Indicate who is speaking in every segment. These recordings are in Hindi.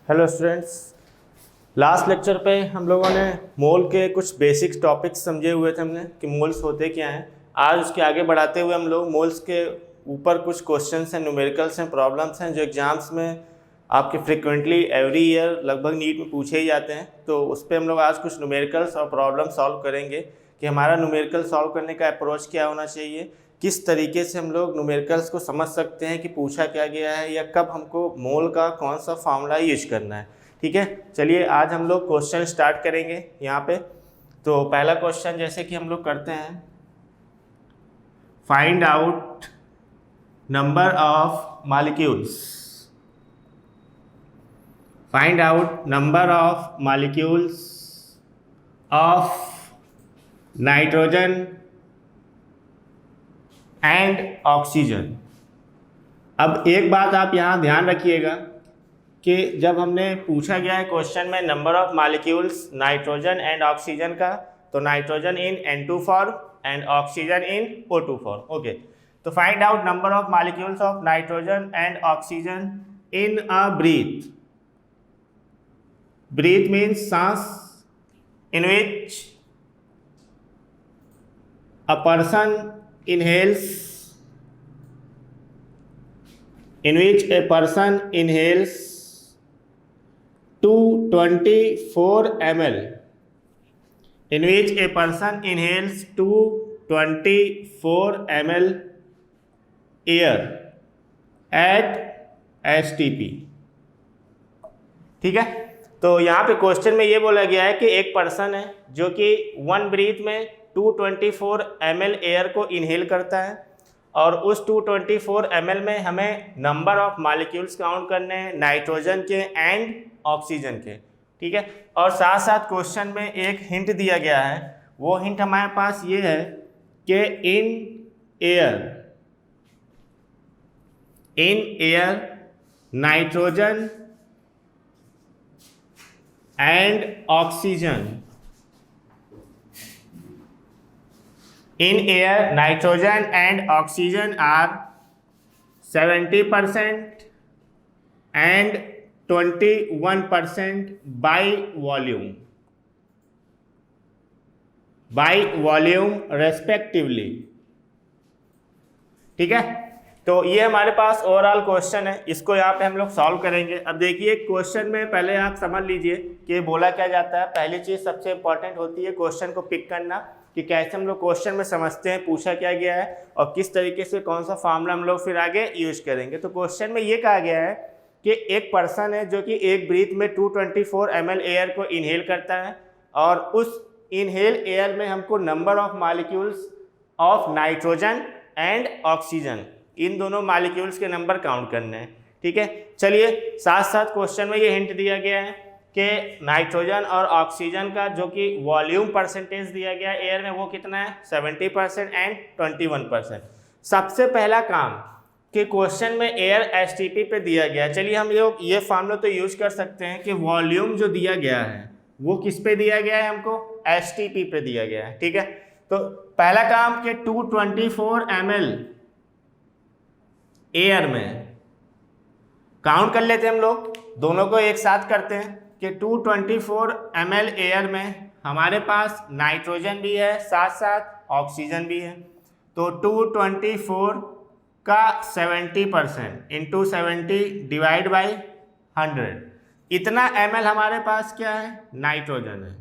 Speaker 1: हेलो स्टूडेंट्स, लास्ट लेक्चर पे हम लोगों ने मोल के कुछ बेसिक टॉपिक्स समझे हुए थे हमने कि मोल्स होते क्या हैं। आज उसके आगे बढ़ाते हुए हम लोग मोल्स के ऊपर कुछ क्वेश्चंस हैं, न्यूमेरिकल्स हैं, प्रॉब्लम्स हैं जो एग्जाम्स में आपके फ्रिक्वेंटली एवरी ईयर लगभग नीट में पूछे ही जाते हैं। तो उस पर हम लोग आज कुछ न्यूमेरिकल्स और प्रॉब्लम सॉल्व करेंगे कि हमारा न्यूमेरिकल सॉल्व करने का अप्रोच क्या होना चाहिए, किस तरीके से हम लोग न्यूमेरिकल्स को समझ सकते हैं कि पूछा क्या गया है या कब हमको मोल का कौन सा फार्मूला यूज करना है। ठीक है, चलिए आज हम लोग क्वेश्चन स्टार्ट करेंगे यहाँ पे। तो पहला क्वेश्चन जैसे कि हम लोग करते हैं, find out number of molecules. Find out number of molecules of nitrogen and oxygen. अब एक बात आप यहाँ ध्यान रखिएगा कि जब हमने पूछा गया है क्वेश्चन में number of molecules nitrogen and oxygen का, तो nitrogen in N2 form and oxygen in O2 form. Okay, तो find out number of molecules of nitrogen and oxygen in a breath. Breath means सांस, in which a person inhales, in which a person inhales 224 ml, in which a person inhales 224 ml air at STP। ठीक है, तो यहाँ पे क्वेश्चन में ये बोला गया है कि एक पर्सन है जो कि वन ब्रीथ में 224 ml एयर को इनहेल करता है और उस 224 ml में हमें नंबर ऑफ मॉलिक्यूल्स काउंट करने हैं नाइट्रोजन के एंड ऑक्सीजन के। ठीक है, और साथ साथ क्वेश्चन में एक हिंट दिया गया है, वो हिंट हमारे पास ये है कि in air nitrogen and oxygen, in air nitrogen and oxygen are 70% and 21% by volume respectively। ठीक है, तो ये हमारे पास ओवरऑल क्वेश्चन है, इसको यहाँ पे हम लोग सॉल्व करेंगे। अब देखिए क्वेश्चन में पहले आप समझ लीजिए कि बोला क्या जाता है। पहली चीज़ सबसे इंपॉर्टेंट होती है क्वेश्चन को पिक करना कि कैसे हम लोग क्वेश्चन में समझते हैं पूछा क्या गया है और किस तरीके से कौन सा फार्मूला हम लोग फिर आगे यूज करेंगे। तो क्वेश्चन में ये कहा गया है कि एक पर्सन है जो कि एक ब्रीथ में 224 ml एयर को इनहेल करता है और उस इनहेल एयर में हमको number of molecules of nitrogen and oxygen, इन दोनों मॉलिक्यूल्स के नंबर काउंट करने हैं। ठीक है, चलिए साथ साथ क्वेश्चन में ये हिंट दिया गया है कि नाइट्रोजन और ऑक्सीजन का जो कि वॉल्यूम परसेंटेज दिया गया है एयर में वो कितना है 70% एंड 21%। सबसे पहला काम कि क्वेश्चन में एयर एसटीपी पे दिया गया है, चलिए हम लोग ये फार्मूला तो यूज कर सकते हैं कि वॉल्यूम जो दिया गया है वो किस पे दिया गया है, हमको एसटीपी पे दिया गया है। ठीक है, तो पहला काम कि 224 ml एयर में काउंट कर लेते हैं, हम लोग दोनों को एक साथ करते हैं कि 224 ml एयर में हमारे पास नाइट्रोजन भी है साथ साथ ऑक्सीजन भी है। तो 224 का 70% इंटू 70 डिवाइड बाई 100, इतना ml हमारे पास क्या है, नाइट्रोजन है।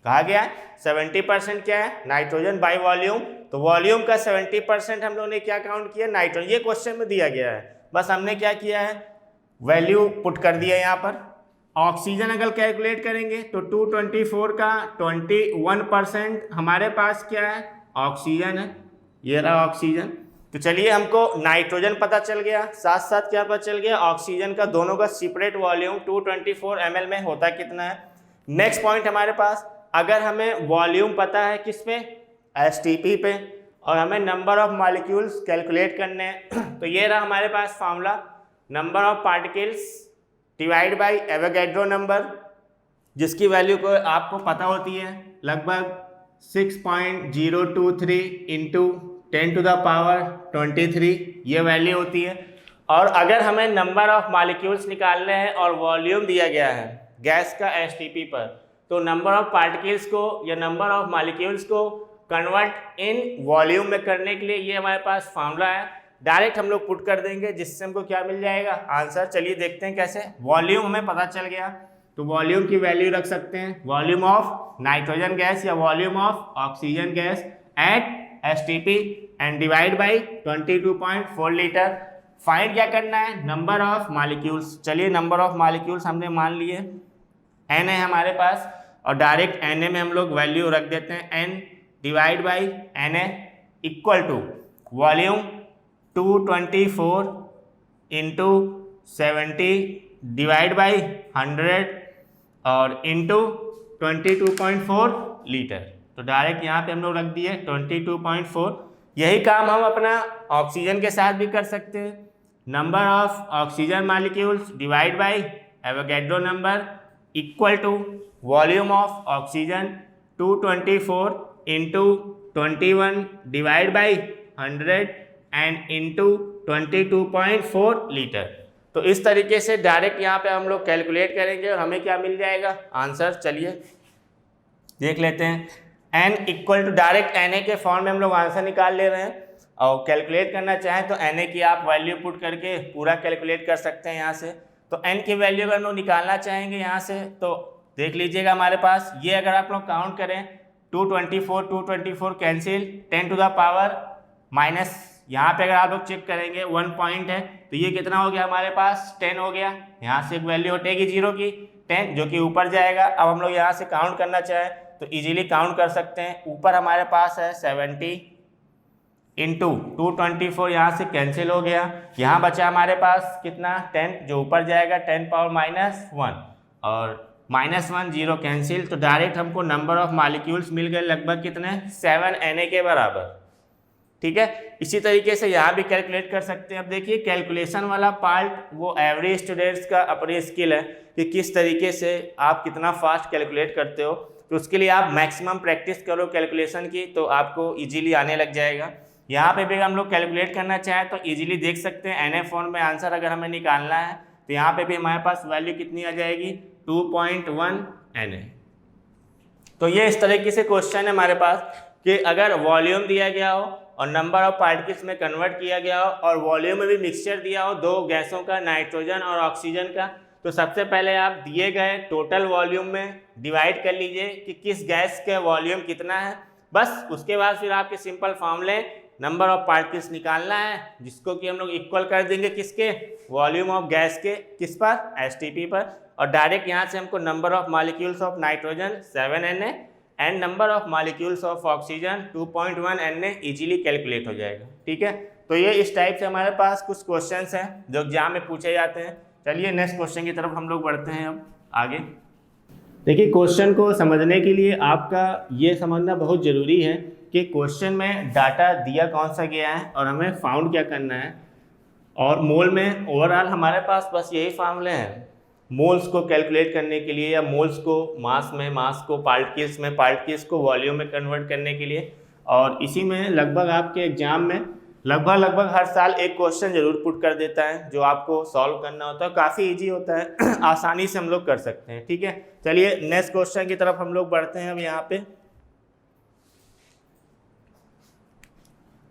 Speaker 1: कहा गया है 70% क्या है, नाइट्रोजन बाई वॉल्यूम, तो वॉल्यूम का 70% हम लोगों ने क्या काउंट किया, नाइट्रोजन। ये क्वेश्चन में दिया गया है, बस हमने क्या किया है, वैल्यू पुट कर दिया यहाँ पर। ऑक्सीजन अगर कैलकुलेट करेंगे तो 224 का 21% हमारे पास क्या है, ऑक्सीजन है। ये रहा ऑक्सीजन। तो चलिए हमको नाइट्रोजन पता चल गया, साथ साथ क्या पता चल गया, ऑक्सीजन का दोनों का सेपरेट वॉल्यूम 224 ml में होता कितना है। नेक्स्ट पॉइंट हमारे पास, अगर हमें वॉल्यूम पता है किस पे, एसटीपी पे, और हमें नंबर ऑफ मॉलिक्यूल्स कैलकुलेट करने हैं तो ये रहा हमारे पास formula, number of particles divide by Avogadro number, जिसकी वैल्यू को आपको पता होती है लगभग 6.023 इंटू 10 to the power 23, ये वैल्यू होती है। और अगर हमें नंबर ऑफ मॉलिक्यूल्स निकालने हैं और वॉल्यूम दिया गया है गैस का एसटीपी पर, तो नंबर ऑफ पार्टिकल्स को या नंबर ऑफ मॉलिक्यूल्स को कन्वर्ट इन वॉल्यूम में करने के लिए ये हमारे पास फार्मूला है, डायरेक्ट हम लोग पुट कर देंगे जिससे हमको क्या मिल जाएगा आंसर। चलिए देखते हैं कैसे। वॉल्यूम हमें पता चल गया, तो वॉल्यूम की वैल्यू रख सकते हैं वॉल्यूम ऑफ नाइट्रोजन गैस या volume of oxygen gas at STP and divide by 22.4 litre. Find क्या करना है, नंबर ऑफ मॉलिक्यूल्स। चलिए नंबर ऑफ मॉलिक्यूल्स हमने मान लिए n है हमारे पास, और डायरेक्ट na में हम लोग वैल्यू रख देते हैं n divide by na equal to volume 224 into 70 divide by 100 और इंटू 22.4 लीटर। तो डायरेक्ट यहाँ पे हम लोग रख दिए 22.4। यही काम हम अपना ऑक्सीजन के साथ भी कर सकते हैं। Number of oxygen molecules divide by Avogadro number equal to volume of oxygen 224 into 21 divide by 100 and into 22.4 litre. तो इस तरीके से डायरेक्ट यहाँ पे हम लोग कैलकुलेट करेंगे और हमें क्या मिल जाएगा आंसर। चलिए देख लेते हैं। n equal to direct na के फॉर्म में हम लोग आंसर निकाल ले रहे हैं, और कैलकुलेट करना चाहें तो na की आप वैल्यू पुट करके पूरा कैलकुलेट कर सकते हैं यहाँ से। तो n की वैल्यू अगर हम लोग निकालना चाहेंगे यहाँ से तो देख लीजिएगा हमारे पास ये अगर आप लोग काउंट करें 224 cancel 10 to the power minus, यहाँ पे अगर आप लोग चेक करेंगे 1 पॉइंट है तो ये कितना हो गया हमारे पास 10 हो गया। यहाँ से एक वैल्यू हटेगी 0 की 10 जो कि ऊपर जाएगा। अब हम लोग यहाँ से काउंट करना चाहें तो इजीली काउंट कर सकते हैं। ऊपर हमारे पास है 70 इंटू 224, यहाँ से कैंसिल हो गया। यहाँ बचा हमारे पास कितना 10 जो ऊपर जाएगा 10 पावर माइनस 1 और -1 0 कैंसिल। तो डायरेक्ट हमको नंबर ऑफ मॉलिक्यूल्स मिल गए लगभग कितने 7 Na के बराबर। ठीक है, इसी तरीके से यहाँ भी कैलकुलेट कर सकते हैं। अब देखिए कैलकुलेशन वाला पार्ट वो एवरेज स्टूडेंट्स का अपनी स्किल है कि किस तरीके से आप कितना फास्ट कैलकुलेट करते हो। तो उसके लिए आप मैक्सिमम प्रैक्टिस करो कैलकुलेशन की, तो आपको इजीली आने लग जाएगा। यहाँ पे भी हम लोग कैलकुलेट करना चाहें तो इजीली देख सकते हैं Na फॉर्म में आंसर अगर हमें निकालना है तो यहाँ पे भी हमारे पास वैल्यू कितनी आ जाएगी 2.1 Na। तो ये इस तरीके से क्वेश्चन है हमारे पास कि अगर वॉल्यूम दिया गया हो और नंबर ऑफ पार्टिकल्स में कन्वर्ट किया गया हो और वॉल्यूम में भी मिक्सचर दिया हो दो गैसों का, नाइट्रोजन और ऑक्सीजन का, तो सबसे पहले आप दिए गए टोटल वॉल्यूम में डिवाइड कर लीजिए कि किस गैस के वॉल्यूम कितना है। बस उसके बाद फिर आपके सिंपल फॉर्मूले नंबर ऑफ पार्टिकल्स निकालना है, जिसको कि हम लोग इक्वल कर देंगे किसके वॉल्यूम ऑफ गैस के, किस पर एसटीपी पर। और डायरेक्ट यहाँ से हमको number of molecules of nitrogen 7 Na and number of molecules of oxygen 2.1 Na easily calculate हो जाएगा। ठीक है, तो ये इस टाइप से हमारे पास कुछ क्वेश्चंस हैं जो एग्जाम में पूछे जाते हैं। चलिए नेक्स्ट क्वेश्चन की तरफ हम लोग बढ़ते हैं अब आगे। देखिए क्वेश्चन को समझने के लिए आपका ये समझना बहुत ज़रूरी है कि क्वेश्चन में डाटा दिया कौन सा गया है और हमें फाउंड क्या करना है। और मोल में ओवरऑल हमारे पास बस यही फार्मूले हैं मोल्स को कैलकुलेट करने के लिए, या मोल्स को मास में, मास को पार्टिकल्स में, पार्टिकल्स को वॉल्यूम में कन्वर्ट करने के लिए। और इसी में लगभग आपके एग्जाम में लगभग हर साल एक क्वेश्चन जरूर पुट कर देता है जो आपको सॉल्व करना होता है। काफ़ी इजी होता है आसानी से हम लोग कर सकते हैं। ठीक है, चलिए नेक्स्ट क्वेश्चन की तरफ हम लोग बढ़ते हैं। अब यहाँ पे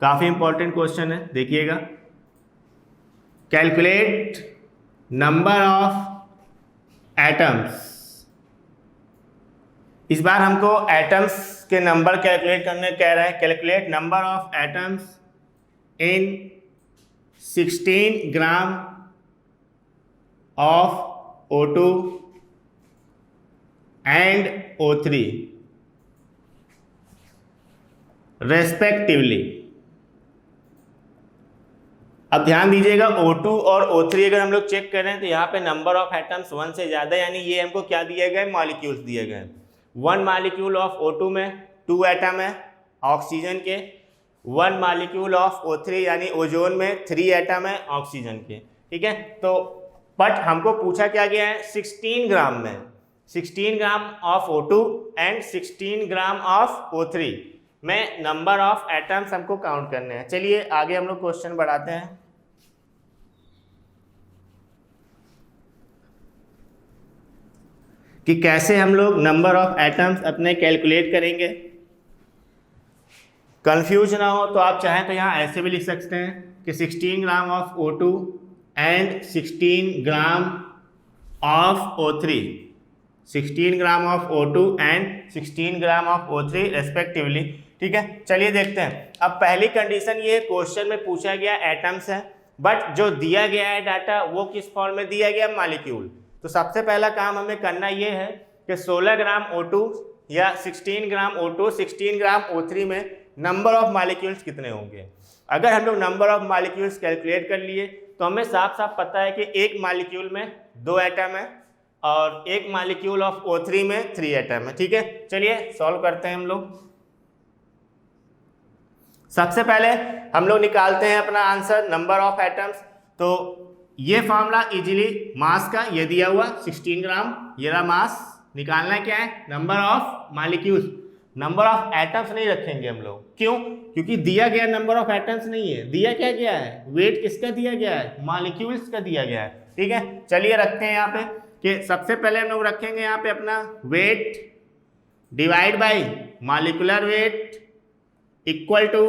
Speaker 1: काफ़ी इंपॉर्टेंट क्वेश्चन है, देखिएगा। Calculate number of atoms. इस बार हमको एटम्स के नंबर कैलकुलेट करने कह रहा है। Calculate number of atoms in 16 gram of O2 and O3 respectively. अब ध्यान दीजिएगा O2 और O3 अगर हम लोग चेक करें तो यहाँ पे नंबर ऑफ एटम्स 1 से ज़्यादा, यानी ये हमको क्या दिए गए मॉलिक्यूल्स दिए गए। 1 मॉलिक्यूल ऑफ O2 में 2 एटम है ऑक्सीजन के, 1 मॉलिक्यूल ऑफ O3 यानी ओजोन में 3 एटम है ऑक्सीजन के। ठीक है, तो बट हमको पूछा क्या गया है 16 ग्राम में, 16 gram of O2 and 16 gram of O3 में नंबर ऑफ एटम्स हमको काउंट करने हैं। चलिए आगे हम लोग क्वेश्चन बढ़ाते हैं। कि कैसे हम लोग नंबर ऑफ एटम्स अपने कैलकुलेट करेंगे। कंफ्यूज ना हो तो आप चाहें तो यहाँ ऐसे भी लिख सकते हैं कि 16 gram of O2 and 16 gram of O3, 16 gram of O2 and 16 gram of O3 respectively. ठीक है, चलिए देखते हैं। अब पहली कंडीशन ये क्वेश्चन में पूछा गया एटम्स है, बट जो दिया गया है डाटा वो किस फॉर्म में दिया गया, मॉलिक्यूल। तो सबसे पहला काम हमें करना ये है कि 16 ग्राम O2 या 16 ग्राम O2 16 ग्राम O3 में नंबर ऑफ मॉलिक्यूल्स कितने होंगे। अगर हम लोग नंबर ऑफ मॉलिक्यूल्स कैलकुलेट कर लिए तो हमें साफ साफ पता है कि एक मॉलिक्यूल में 2 एटम है और एक मॉलिक्यूल ऑफ O3 में 3 एटम है। ठीक है, चलिए सॉल्व करते हैं हम लोग। सबसे पहले हम लोग निकालते हैं अपना आंसर नंबर ऑफ एटम्स। तो ये फॉर्मूला इजीली मास का ये दिया हुआ 16 ग्राम, ये रहा मास। निकालना क्या है, number of molecules. Number of atoms नहीं रखेंगे हम लोग, क्यों? क्योंकि दिया गया नंबर ऑफ एटम्स नहीं है, दिया क्या गया है, वेट किसका दिया गया है, मॉलिक्यूल्स का दिया गया है। ठीक है, चलिए रखते हैं यहाँ पे कि सबसे पहले हम लोग रखेंगे यहाँ पे अपना weight divide by molecular weight equal to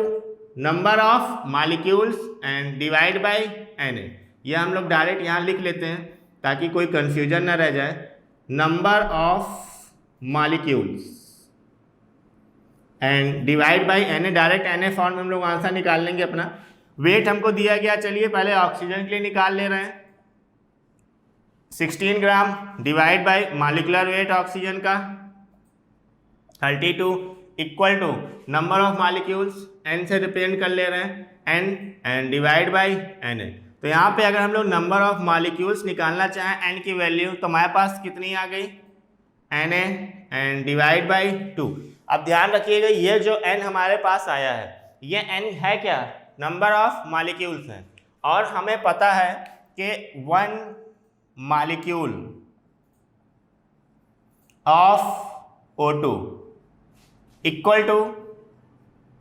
Speaker 1: number of molecules and divide by Na। ये हम लोग डायरेक्ट यहाँ लिख लेते हैं ताकि कोई कंफ्यूजन ना रह जाए। Number of molecules and divide by Na, direct Na form में हम लोग आंसर निकाल लेंगे अपना। वेट हमको दिया गया, चलिए पहले ऑक्सीजन के लिए निकाल ले रहे हैं। 16 gram divide by molecular weight oxygen का 32 equal to number of molecules N से रिप्रेजेंट कर ले रहे हैं N and divide by Na। तो यहाँ पे अगर हम लोग नंबर ऑफ मॉलिक्यूल्स निकालना चाहें N की वैल्यू तो हमारे पास कितनी आ गई, Na एंड डिवाइड बाई 2। अब ध्यान रखिएगा ये जो N हमारे पास आया है ये N है क्या, नंबर ऑफ मॉलिक्यूल्स है। और हमें पता है कि 1 molecule of O2 equal to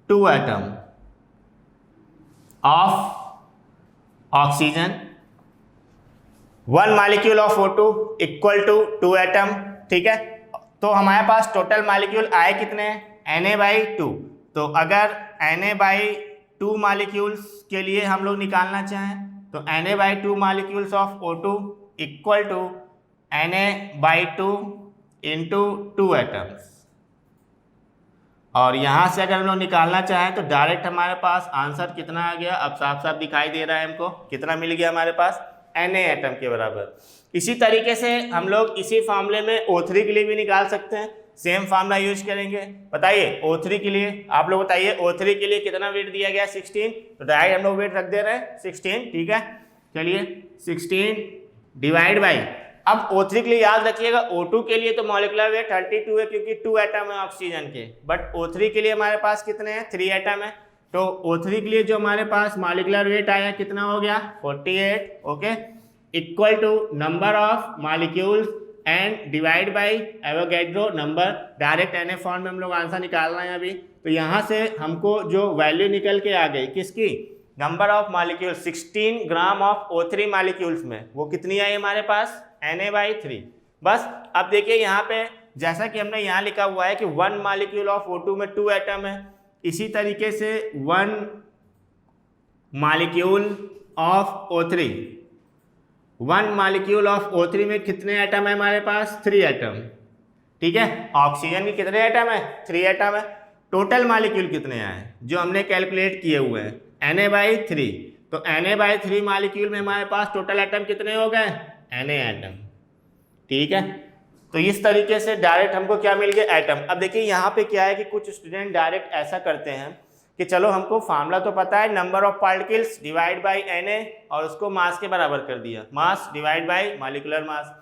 Speaker 1: 2 atom of oxygen. 1 molecule of O2 equal to 2 atom. ठीक है, तो हमारे पास टोटल मॉलिक्यूल आए कितने हैं, Na/2। तो अगर Na/2 मॉलिक्यूल्स के लिए हम लोग निकालना चाहें तो Na/2 molecules of O2 equal to Na/2 into 2 atoms. और यहाँ से अगर हम लोग निकालना चाहें तो डायरेक्ट हमारे पास आंसर कितना आ गया, अब साफ साफ दिखाई दे रहा है हमको, कितना मिल गया हमारे पास, Na एटम के बराबर। इसी तरीके से हम लोग इसी फार्मूले में O3 के लिए भी निकाल सकते हैं, सेम फार्मूला यूज करेंगे। बताइए O3 के लिए, आप लोग बताइए O3 के लिए कितना वेट दिया गया, 16। तो डायरेक्ट हम लोग वेट रख दे रहे हैं 16। ठीक है, चलिए 16 डिवाइड बाई, अब O3 के लिए याद रखिएगा O2 के लिए तो मॉलिक्यूलर वेट 32 है क्योंकि 2 एटम है ऑक्सीजन के, बट O3 के लिए हमारे पास कितने हैं, 3 एटम है। तो O3 के लिए जो हमारे पास मॉलिक्यूलर वेट आया कितना हो गया, 48। Okay, equal to number of molecules and divide by Avogadro number. Direct Na form में हम लोग आंसर निकाल रहे हैं अभी। तो यहाँ से हमको जो वैल्यू निकल के आ गई किसकी, number of molecule 16 gram of O3 molecules में वो कितनी आई हमारे पास, Na/3। बस अब देखिए यहाँ पे जैसा कि हमने यहाँ लिखा हुआ है कि 1 मॉलिक्यूल ऑफ O2 में 2 एटम है, इसी तरीके से 1 molecule of O3, 1 molecule of O3 में कितने एटम है हमारे पास, 3 एटम। ठीक है, ऑक्सीजन के कितने एटम है, 3 एटम है। टोटल मॉलिक्यूल कितने आए जो हमने कैलकुलेट किए हुए हैं, Na/3। तो Na/3 मॉलिक्यूल में हमारे पास टोटल एटम कितने हो गए, Na एटम। ठीक है, तो इस तरीके से डायरेक्ट हमको क्या मिल गया, एटम। अब देखिए यहाँ पे क्या है कि कुछ स्टूडेंट डायरेक्ट ऐसा करते हैं कि चलो हमको फार्मूला तो पता है, number of particles divide by Na, और उसको मास के बराबर कर दिया, मास डिवाइड बाय मॉलिक्यूलर मास।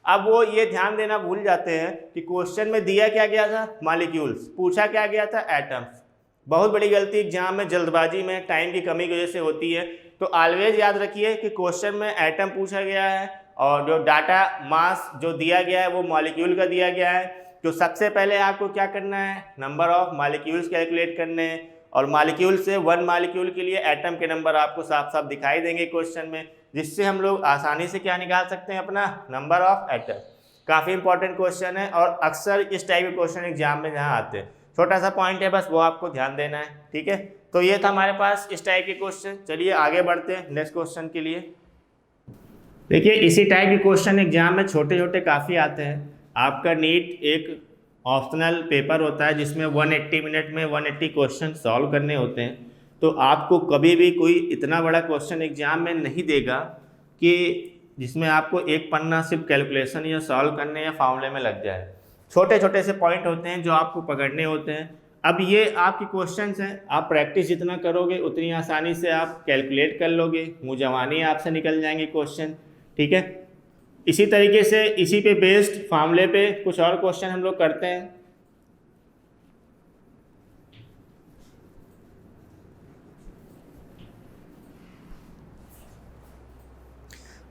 Speaker 1: अब वो ये ध्यान देना भूल जाते हैं कि क्वेश्चन में दिया क्या गया था, मॉलिक्यूल्स, पूछा क्या गया था, एटम्स। बहुत बड़ी गलती एग्जाम में जल्दबाजी में टाइम की कमी की वजह से होती है। तो ऑलवेज याद रखिए कि क्वेश्चन में एटम पूछा गया है और जो डाटा मास जो दिया गया है वो मॉलिक्यूल का दिया गया है। तो सबसे पहले आपको क्या करना है, नंबर ऑफ मॉलिक्यूल्स कैलकुलेट करने हैं, और मॉलिक्यूल से 1 मॉलिक्यूल के लिए एटम के नंबर आपको साफ साफ दिखाई देंगे क्वेश्चन में, जिससे हम लोग आसानी से क्या निकाल सकते हैं, अपना नंबर ऑफ एटम। काफ़ी इंपॉर्टेंट क्वेश्चन है और अक्सर इस टाइप के क्वेश्चन एग्जाम में जहाँ आते हैं। छोटा सा पॉइंट है, बस वो आपको ध्यान देना है, ठीक है। तो ये था हमारे पास इस टाइप के क्वेश्चन। चलिए आगे बढ़ते हैं नेक्स्ट क्वेश्चन के लिए। देखिए इसी टाइप के क्वेश्चन एग्जाम में छोटे छोटे काफ़ी आते हैं। आपका नीट एक ऑप्शनल पेपर होता है जिसमें 180 मिनट में 180 क्वेश्चन सॉल्व करने होते हैं। तो आपको कभी भी कोई इतना बड़ा क्वेश्चन एग्जाम में नहीं देगा कि जिसमें आपको एक पन्ना सिर्फ कैलकुलेशन या सॉल्व करने या फॉर्मूले में लग जाए। छोटे छोटे से पॉइंट होते हैं जो आपको पकड़ने होते हैं। अब ये आपके क्वेश्चंस हैं, आप प्रैक्टिस जितना करोगे उतनी आसानी से आप कैलकुलेट कर लोगे, मुँह जवानी आपसे निकल जाएंगे क्वेश्चन, ठीक है। इसी तरीके से इसी पे बेस्ड फॉर्मूले पे कुछ और क्वेश्चन हम लोग करते हैं।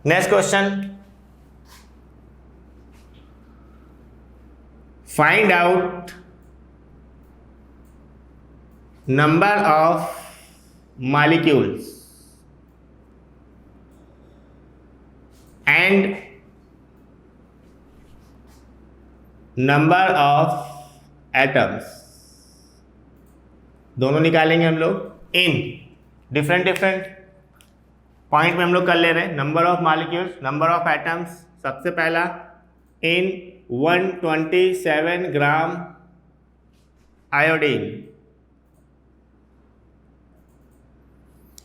Speaker 1: Next question, find out number of molecules and number of atoms. दोनों निकालेंगे हम लोग इन डिफरेंट पॉइंट में हम लोग कर ले रहे हैं। Number of molecules, number of atoms. सबसे पहला इन 127 ग्राम आयोडीन।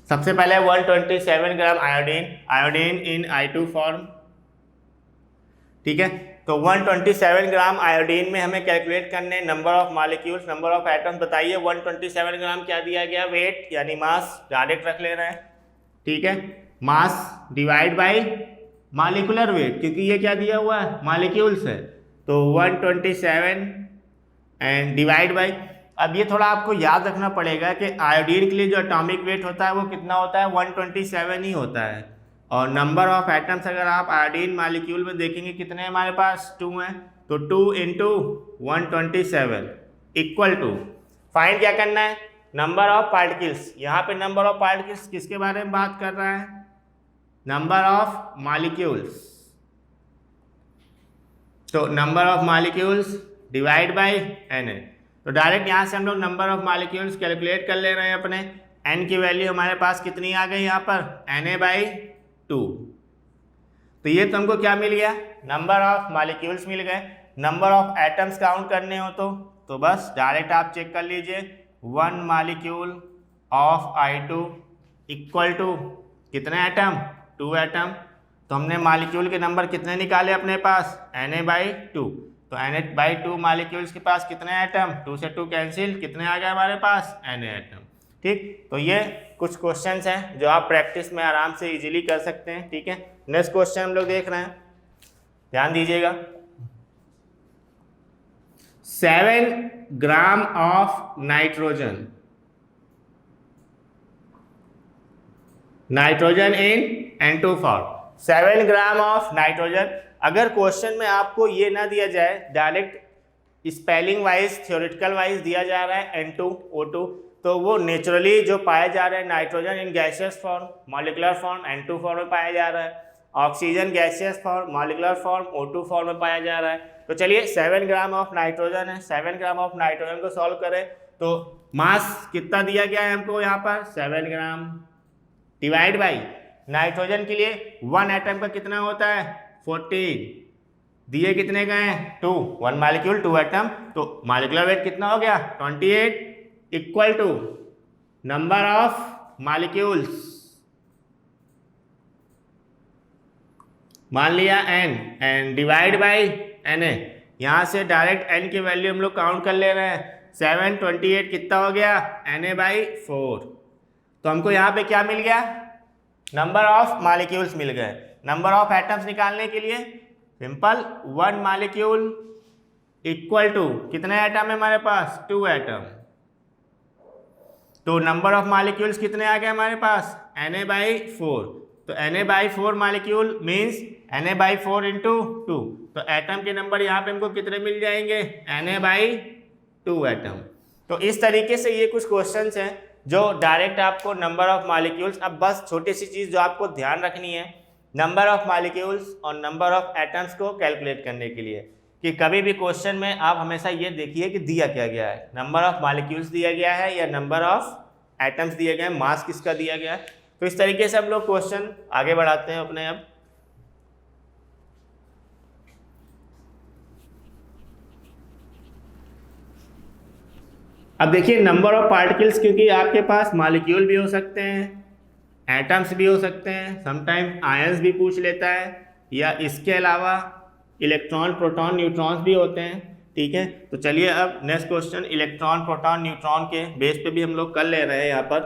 Speaker 1: सबसे पहले 127 ग्राम आयोडीन इन I2 फॉर्म, ठीक है। तो 127 ग्राम आयोडीन में हमें कैलकुलेट करने number of molecules, number of atoms. बताइए 127 ग्राम क्या दिया गया, वेट यानी मास डायरेक्ट रख ले रहे हैं, ठीक है। मास डिवाइड बाय मॉलिक्यूलर वेट, क्योंकि ये क्या दिया हुआ है, मॉलिक्यूल्स है। तो 127 एंड डिवाइड बाय, अब ये थोड़ा आपको याद रखना पड़ेगा कि आयोडीन के लिए जो एटॉमिक वेट होता है वो कितना होता है, 127 ही होता है। और नंबर ऑफ एटम्स अगर आप आयोडीन मॉलिक्यूल में देखेंगे कितने हमारे पास, 2 हैं। तो 2 × 127 इक्वल टू, फाइंड क्या करना है, नंबर ऑफ पार्टिकल्स। यहाँ पे नंबर ऑफ पार्टिकल्स किसके बारे में बात कर रहा है, नंबर ऑफ मॉलिक्यूल्स। तो number of molecules divide by Na। तो डायरेक्ट यहाँ से हम लोग नंबर ऑफ मॉलिक्यूल्स कैलकुलेट कर ले रहे हैं अपने। n की वैल्यू हमारे पास कितनी आ गई यहाँ पर, Na/2। तो ये तो हमको क्या मिल गया, नंबर ऑफ मॉलिक्यूल्स मिल गए। नंबर ऑफ एटम्स काउंट करने हो तो बस डायरेक्ट आप चेक कर लीजिए, 1 molecule of I2 equal to कितने एटम, 2 एटम। तो हमने मॉलिक्यूल के नंबर कितने निकाले अपने पास, Na/2। तो Na/2 मॉलिक्यूल्स के पास कितने एटम, 2 से 2 कैंसिल, कितने आ गए हमारे पास, Na एटम, ठीक। तो ये कुछ क्वेश्चंस हैं जो आप प्रैक्टिस में आराम से इजीली कर सकते हैं, ठीक है। नेक्स्ट क्वेश्चन हम लोग देख रहे हैं, ध्यान दीजिएगा। 7 gram of nitrogen in N2 form. 7 gram of nitrogen. अगर क्वेश्चन में आपको ये ना दिया जाए, direct spelling wise theoretical wise दिया जा रहा है N2O2, तो वो नेचुरली जो पाया जा रहा है nitrogen in gaseous form, molecular form N2 form में पाया जा रहा है, oxygen gaseous form, molecular form O2 form में पाया जा रहा है। तो चलिए 7 ग्राम ऑफ नाइट्रोजन है, 7 ग्राम ऑफ नाइट्रोजन को सॉल्व करें तो मास कितना दिया गया है हमको यहाँ पर, 7 ग्राम डिवाइड बाई नाइट्रोजन के लिए 1 एटम का कितना होता है, 14, दिए कितने का है, 2, 1 मॉलिक्यूल 2 एटम, तो मॉलिकुलर वेट कितना हो गया, 28 equal to number of molecules, मान लिया n, and divide by Na। यहाँ से डायरेक्ट n की वैल्यू हम लोग काउंट कर ले रहे हैं, 7, 28 कितना हो गया, Na/4। तो हमको यहाँ पे क्या मिल गया, नंबर ऑफ मॉलिक्यूल्स मिल गए। नंबर ऑफ एटम्स निकालने के लिए सिंपल, 1 मॉलिक्यूल इक्वल टू कितने एटम है हमारे पास, 2 एटम। तो नंबर ऑफ मॉलिक्यूल्स कितने आ गए हमारे पास, Na/4। तो Na/4 molecule means Na/4 into 2। तो एटम के नंबर यहाँ पे हमको कितने मिल जाएंगे, Na/2 एटम। तो इस तरीके से ये कुछ क्वेश्चंस हैं जो डायरेक्ट आपको नंबर ऑफ मॉलिक्यूल्स। अब बस छोटी सी चीज़ जो आपको ध्यान रखनी है नंबर ऑफ मॉलिक्यूल्स और नंबर ऑफ एटम्स को कैलकुलेट करने के लिए कि कभी भी क्वेश्चन में आप हमेशा ये देखिए कि दिया क्या गया है, नंबर ऑफ मॉलिक्यूल्स दिया गया है या नंबर ऑफ एटम्स दिए गए हैं, मास किसका दिया गया है। तो इस तरीके से हम लोग क्वेश्चन आगे बढ़ाते हैं अपने। अब देखिए नंबर ऑफ पार्टिकल्स, क्योंकि आपके पास मॉलिक्यूल भी हो सकते हैं, एटम्स भी हो सकते हैं, समटाइम आयंस भी पूछ लेता है, या इसके अलावा इलेक्ट्रॉन प्रोटॉन न्यूट्रॉन्स भी होते हैं। ठीक है, तो चलिए अब next question electron proton neutron के बेस पे भी हम लोग कर ले रहे हैं यहाँ पर।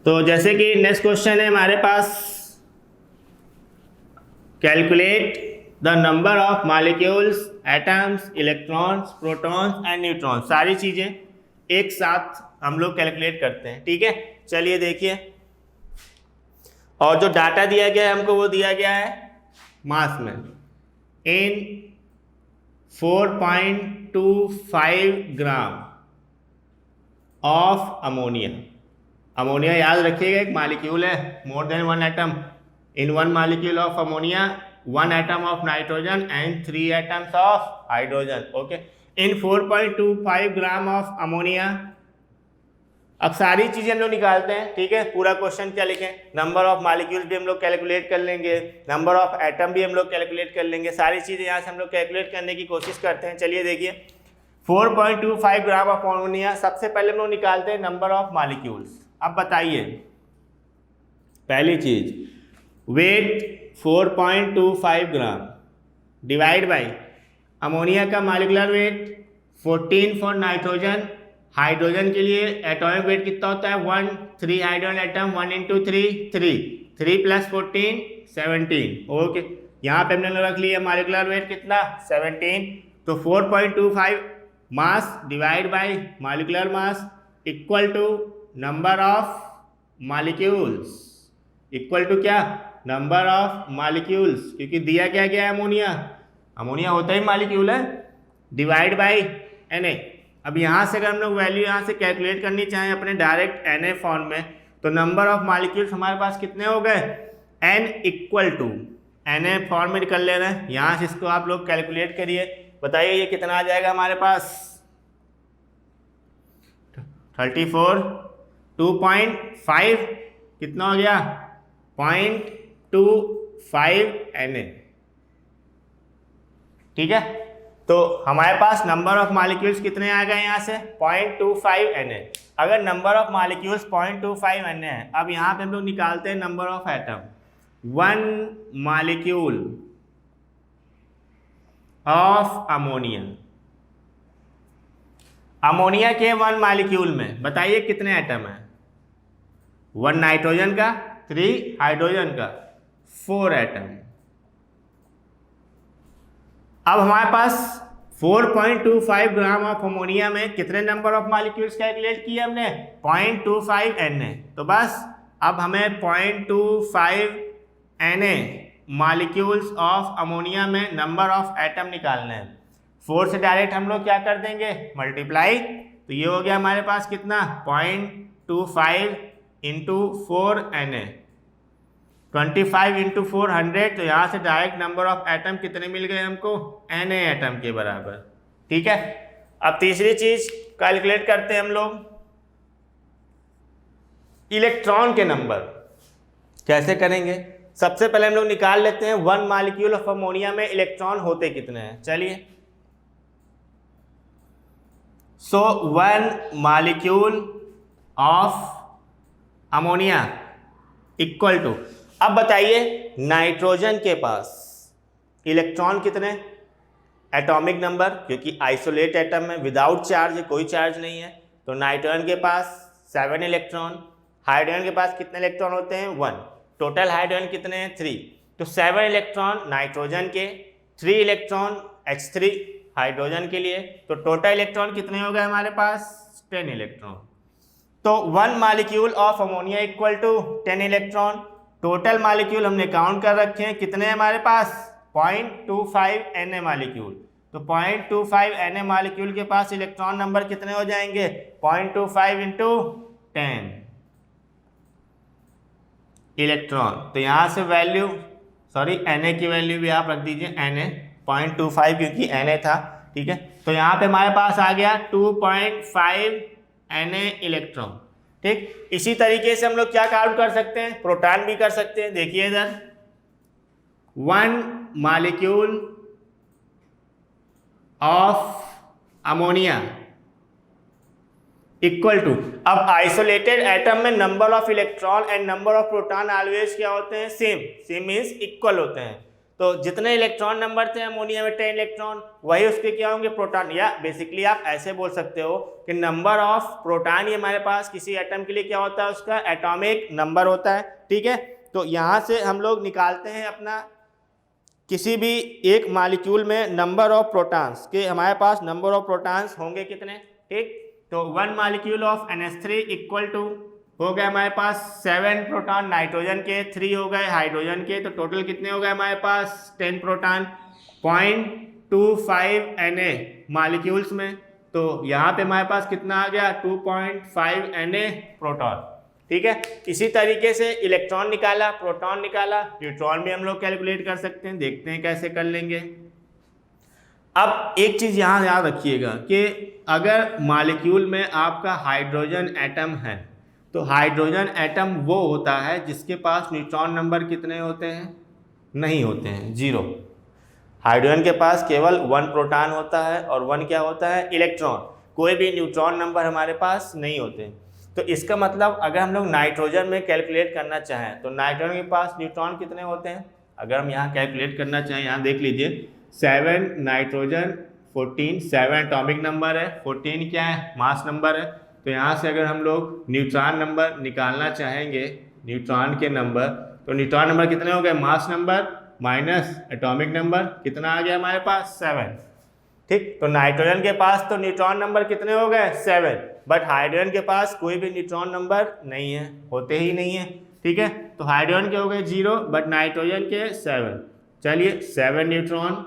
Speaker 1: तो जैसे कि नेक्स्ट क्वेश्चन है हमारे पास, calculate the number of molecules, atoms, electrons, protons and neutrons. सारी चीज़ें एक साथ हम लोग कैलकुलेट करते हैं। ठीक है, चलिए देखिए, और जो डाटा दिया गया है हमको वो दिया गया है मास में इन 4.25 ग्राम ऑफ अमोनिया। अमोनिया याद रखिएगा एक मॉलिक्यूल है, more than one atom. In one molecule of ammonia 1 atom of nitrogen and 3 atoms of hydrogen. Okay, in 4.25 gram of ammonia. अब सारी चीजें हम लोग निकालते हैं। ठीक है, पूरा क्वेश्चन क्या लिखें, नंबर ऑफ मॉलिक्यूल्स भी हम लोग कैलकुलेट कर लेंगे, नंबर ऑफ एटम भी हम लोग कैलकुलेट कर लेंगे, सारी चीजें यहाँ से हम लोग कैलकुलेट करने की कोशिश करते हैं। चलिए देखिए 4.25 ग्राम ऑफ अमोनिया, सबसे पहले हम लोग निकालते हैं नंबर ऑफ मॉलिक्यूल्स। अब बताइए पहली चीज, weight 4.25 gram divide by ammonia का molecular weight 14 for nitrogen. Hydrogen के लिए एटॉमिक वेट कितना होता है 1, 3 हाइड्रोजन एटम, 1 × 3 3 + 14 17। ओके, यहाँ पे हमने रख लिया मॉलिक्यूलर वेट कितना 17। तो 4.25 mass divide by molecular mass equal to number of molecules, equal to क्या, नंबर ऑफ मॉलिक्यूल्स, क्योंकि दिया क्या गया है अमोनिया, अमोनिया होता ही मॉलिक्यूल है, डिवाइड बाई Na। अब यहाँ से अगर हम लोग वैल्यू यहाँ से कैलकुलेट करनी चाहें अपने डायरेक्ट Na फॉर्म में, तो नंबर ऑफ मॉलिक्यूल्स हमारे पास कितने हो गए, N equal to Na form में कर ले रहे हैं। यहाँ से इसको आप लोग कैलकुलेट करिए, बताइए ये कितना आ जाएगा हमारे पास 34, 2.5 कितना हो गया 0.25 Na। ठीक है, तो हमारे पास नंबर ऑफ मॉलिक्यूल्स कितने आ गए यहाँ से 0.25 Na। अगर नंबर ऑफ मॉलिक्यूल्स 0.25 Na है, अब यहाँ पे हम लोग निकालते हैं number of atom. 1 molecule of ammonia, ammonia के 1 मॉलिक्यूल में बताइए कितने एटम है, 1 नाइट्रोजन का, 3 हाइड्रोजन का, 4 एटम। अब हमारे पास 4.25 ग्राम ऑफ अमोनिया में कितने नंबर ऑफ मॉलिक्यूल्स कैलकुलेट किए हमने 0.25 Na। तो बस अब हमें 0.25 Na मॉलिक्यूल्स ऑफ अमोनिया में नंबर ऑफ एटम निकालने हैं। 4 से डायरेक्ट हम लोग क्या कर देंगे मल्टीप्लाई, तो ये हो गया हमारे पास कितना 0.25 × 4 Na, 25 × 400। तो यहाँ से डायरेक्ट नंबर ऑफ एटम कितने मिल गए हमको Na एटम के बराबर। ठीक है, अब तीसरी चीज कैलकुलेट करते हैं हम लोग इलेक्ट्रॉन के नंबर। कैसे करेंगे, सबसे पहले हम लोग निकाल लेते हैं 1 मॉलिक्यूल ऑफ अमोनिया में इलेक्ट्रॉन होते कितने हैं। चलिए, so 1 molecule of ammonia equal to, अब बताइए नाइट्रोजन के पास इलेक्ट्रॉन कितने, एटॉमिक नंबर, क्योंकि आइसोलेट एटम में विदाउट चार्ज है, कोई चार्ज नहीं है, तो नाइट्रोजन के पास 7 इलेक्ट्रॉन। हाइड्रोजन के पास कितने इलेक्ट्रॉन होते हैं 1, टोटल हाइड्रोजन कितने हैं 3, तो 7 इलेक्ट्रॉन नाइट्रोजन के, 3 इलेक्ट्रॉन H3 हाइड्रोजन के लिए, तो टोटल इलेक्ट्रॉन कितने हो गए हमारे पास 10 इलेक्ट्रॉन। तो 1 molecule of ammonia equal to 10 electron. Total molecule हमने काउंट कर रखे हैं कितने हमारे पास 0.25 Na मॉलिक्यूल। तो 0.25 Na मॉलिक्यूल के पास इलेक्ट्रॉन नंबर कितने हो जाएंगे? 0.25 इंटू 10 इलेक्ट्रॉन। तो यहाँ से वैल्यू Na की वैल्यू भी आप रख दीजिए, Na 0.25 क्योंकि Na था, ठीक है। तो यहाँ पे हमारे पास आ गया 2.5 Na इलेक्ट्रॉन, ठीक। इसी तरीके से हम लोग क्या काउंट कर सकते हैं? प्रोटॉन भी कर सकते हैं। देखिए इधर 1 molecule of ammonia equal to, अब आइसोलेटेड एटम में number of electron and number of proton always क्या होते हैं? सेम मीन्स इक्वल होते हैं। तो जितने इलेक्ट्रॉन नंबर थे अमोनिया में 10 इलेक्ट्रॉन, वही उसके क्या होंगे? प्रोटॉन। या बेसिकली आप ऐसे बोल सकते हो कि नंबर ऑफ प्रोटॉन ये हमारे पास किसी एटम के लिए क्या होता है? उसका एटॉमिक नंबर होता है, ठीक है। तो यहाँ से हम लोग निकालते हैं अपना किसी भी एक मॉलिक्यूल में नंबर ऑफ प्रोटॉन्स के, हमारे पास नंबर ऑफ प्रोटॉन्स होंगे कितने, ठीक। तो 1 molecule of NH3 equal to हो गए हमारे पास 7 प्रोटॉन नाइट्रोजन के, 3 हो गए हाइड्रोजन के, तो टोटल कितने हो गए हमारे पास? 10 प्रोटॉन 0.25 Na मॉलिक्यूल्स में। तो यहाँ पे हमारे पास कितना आ गया? 2.5 Na प्रोटॉन, ठीक है। इसी तरीके से इलेक्ट्रॉन निकाला, प्रोटॉन निकाला, न्यूट्रॉन भी हम लोग कैलकुलेट कर सकते हैं। देखते हैं कैसे कर लेंगे। अब एक चीज़ यहाँ याद रखिएगा कि अगर मॉलिक्यूल में आपका हाइड्रोजन एटम है तो हाइड्रोजन एटम वो होता है जिसके पास न्यूट्रॉन नंबर कितने होते हैं? नहीं होते हैं, 0। हाइड्रोजन के पास केवल 1 प्रोटॉन होता है और 1 क्या होता है? इलेक्ट्रॉन। कोई भी न्यूट्रॉन नंबर हमारे पास नहीं होते। तो इसका मतलब अगर हम लोग नाइट्रोजन में कैलकुलेट करना चाहें तो नाइट्रोजन के पास न्यूट्रॉन कितने होते हैं? अगर हम यहाँ कैलकुलेट करना चाहें, यहाँ देख लीजिए 7 नाइट्रोजन 14, 7 एटॉमिक नंबर है, 14 क्या है? मास नंबर है। तो यहाँ से अगर हम लोग न्यूट्रॉन नंबर निकालना चाहेंगे, न्यूट्रॉन के नंबर, तो न्यूट्रॉन नंबर कितने हो गए? Mass number minus atomic number, कितना आ गया हमारे पास? 7, ठीक। तो नाइट्रोजन के पास तो न्यूट्रॉन नंबर कितने हो गए? 7, बट हाइड्रोजन के पास कोई भी न्यूट्रॉन नंबर नहीं है, होते ही नहीं है, ठीक है। तो हाइड्रोजन के हो गए 0 बट नाइट्रोजन के 7। चलिए 7 neutron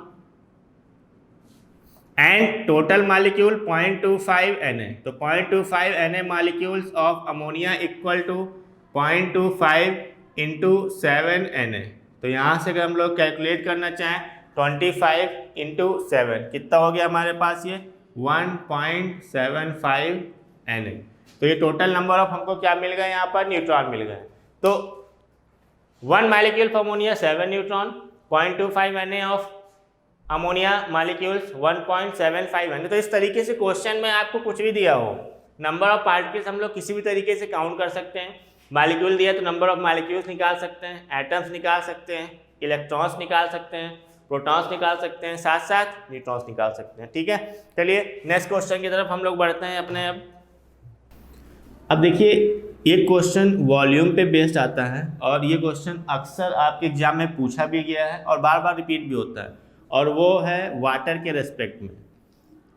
Speaker 1: and total molecule 0.25 Na। तो 0.25 Na molecules of ammonia equal to 0.25 into 7 Na। तो यहाँ से अगर हम लोग कैलकुलेट करना चाहें 25 इंटू 7 कितना हो गया हमारे पास? ये 1.75 Na। तो ये टोटल नंबर ऑफ हमको क्या मिल गए? यहाँ पर न्यूट्रॉन मिल गए। तो 1 molecule of ammonia 7 neutron, 0.25 Na of ammonia molecules 1.75 Na। तो इस तरीके से क्वेश्चन में आपको कुछ भी दिया हो, नंबर ऑफ पार्टिकल्स हम लोग किसी भी तरीके से काउंट कर सकते हैं। मॉलिक्यूल दिया तो नंबर ऑफ मॉलिक्यूल्स निकाल सकते हैं, एटम्स निकाल सकते हैं, इलेक्ट्रॉन्स निकाल सकते हैं, प्रोटॉन्स निकाल सकते हैं, साथ साथ न्यूट्रॉन्स निकाल सकते हैं, ठीक है। चलिए नेक्स्ट क्वेश्चन की तरफ हम लोग बढ़ते हैं अपने। अब देखिए एक क्वेश्चन वॉल्यूम पे बेस्ड आता है और ये क्वेश्चन अक्सर आपके एग्जाम में पूछा भी गया है और बार बार रिपीट भी होता है, और वो है वाटर के रेस्पेक्ट में।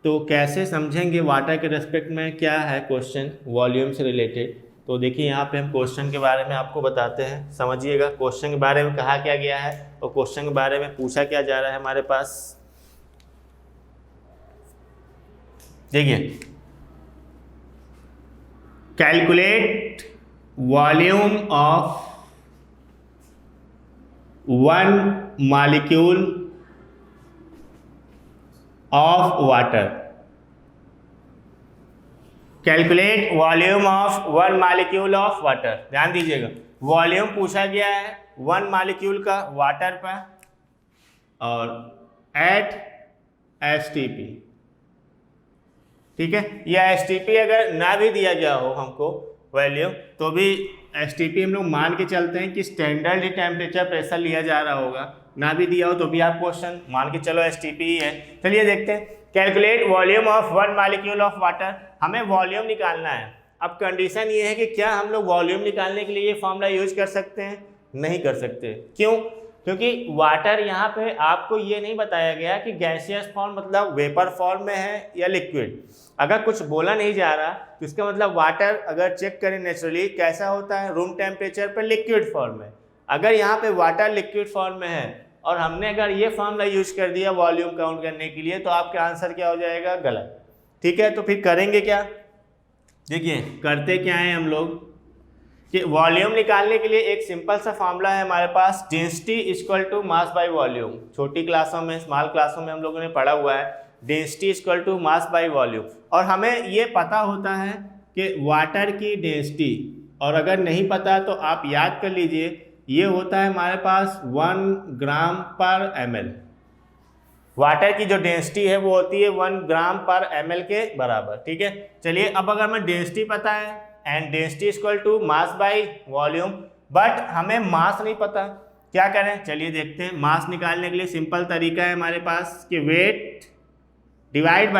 Speaker 1: तो कैसे समझेंगे वाटर के रेस्पेक्ट में क्या है क्वेश्चन वॉल्यूम से रिलेटेड? तो देखिए यहाँ पे हम क्वेश्चन के बारे में आपको बताते हैं, समझिएगा क्वेश्चन के बारे में कहा क्या गया है और क्वेश्चन के बारे में पूछा क्या जा रहा है हमारे पास। देखिए, calculate volume of 1 molecule of water. Calculate volume of 1 molecule of water. ध्यान दीजिएगा, वॉल्यूम पूछा गया है 1 मॉलिक्यूल का वाटर पर और एट STP, ठीक है। या STP अगर ना भी दिया गया हो हमको वॉल्यूम, तो भी STP हम लोग मान के चलते हैं कि स्टैंडर्ड टेम्परेचर प्रेशर लिया जा रहा होगा। ना भी दिया हो तो भी आप क्वेश्चन मान के चलो STP ही है। चलिए देखते हैं, calculate volume of 1 molecule of water. हमें वॉल्यूम निकालना है। अब कंडीशन ये है कि क्या हम लोग वॉल्यूम निकालने के लिए ये फॉर्मूला यूज कर सकते हैं? नहीं कर सकते। क्यों? क्योंकि वाटर यहाँ पे आपको ये नहीं बताया गया कि गैसियस फॉर्म मतलब वेपर फॉर्म में है या लिक्विड। अगर कुछ बोला नहीं जा रहा तो इसका मतलब वाटर अगर चेक करें नेचुरली कैसा होता है, रूम टेम्परेचर पर लिक्विड फॉर्म में। अगर यहाँ पे वाटर लिक्विड फॉर्म में है और हमने अगर ये फॉर्मूला यूज कर दिया वॉल्यूम काउंट करने के लिए तो आपका आंसर क्या हो जाएगा, गलत। ठीक है, तो फिर करेंगे क्या, देखिए करते क्या है हम लोग कि वॉल्यूम निकालने के लिए एक सिंपल सा फॉर्मूला है हमारे पास, density equal to mass by volume. छोटी क्लासों में, स्मॉल क्लासों में हम लोगों ने पढ़ा हुआ है density equal to mass by volume. और हमें ये पता होता है कि वाटर की डेंसिटी, और अगर नहीं पता तो आप याद कर लीजिए, ये होता है हमारे पास 1 ग्राम पर ml। वाटर की जो डेंसिटी है वो होती है 1 ग्राम पर ml के बराबर। ठीक है, चलिए अब अगर हमें डेंसिटी पता है and density equal to mass by volume, but हमें मास नहीं पता, क्या करें, चलिए देखते हैं। मास निकालने के लिए सिंपल तरीका है हमारे पास कि weight divide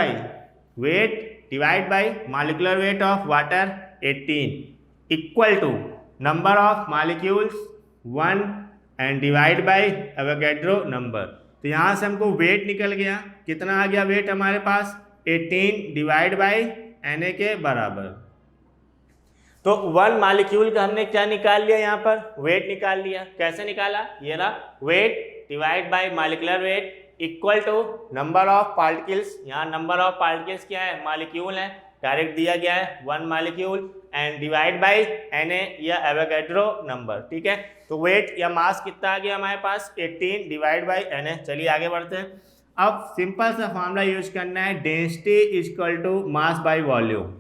Speaker 1: by molecular weight of water 18 equal to number of molecules 1 and divide by Avogadro number. तो यहाँ से हमको वेट निकल गया, कितना आ गया वेट हमारे पास, 18 डिवाइड बाय Na के बराबर। तो 1 मॉलिक्यूल का हमने क्या निकाल लिया, यहाँ पर वेट निकाल लिया। कैसे निकाला, ये रहा weight divide by molecular weight equal to number of particles. यहाँ नंबर ऑफ पार्टिकल्स क्या है, मॉलिक्यूल है, डायरेक्ट दिया गया है 1 molecule, and divide by Na या एवोगैड्रो नंबर। ठीक है, तो वेट या मास कितना आ गया हमारे पास, 18 डिवाइड बाय Na। चलिए आगे बढ़ते हैं। अब सिंपल सा फॉर्मूला यूज करना है, density equal to mass by volume.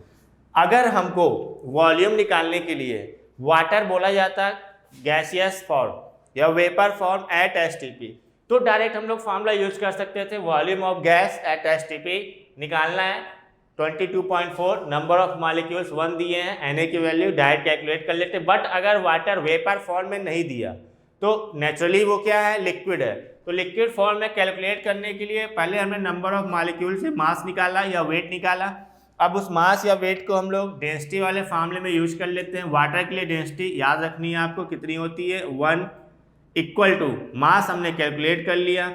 Speaker 1: अगर हमको वॉल्यूम निकालने के लिए वाटर बोला जाता गैसियस फॉर्म या वेपर फॉर्म एट एसटीपी, तो डायरेक्ट हम लोग फॉर्मूला यूज कर सकते थे, volume of gas at STP निकालना है 22.4, नंबर ऑफ मॉलिक्यूल्स 1 दिए हैं, Na की वैल्यू डायरेक्ट कैलकुलेट कर लेते। बट अगर वाटर वेपर फॉर्म में नहीं दिया तो नेचुरली वो क्या है, लिक्विड है। तो लिक्विड फॉर्म में कैलकुलेट करने के लिए पहले हमने नंबर ऑफ मॉलिक्यूल से मास निकाला या वेट निकाला। अब उस मास या वेट को हम लोग डेंसिटी वाले फॉर्मूले में यूज कर लेते हैं। वाटर के लिए डेंसिटी याद रखनी है आपको, कितनी होती है, 1 इक्वल टू मास हमने कैलकुलेट कर लिया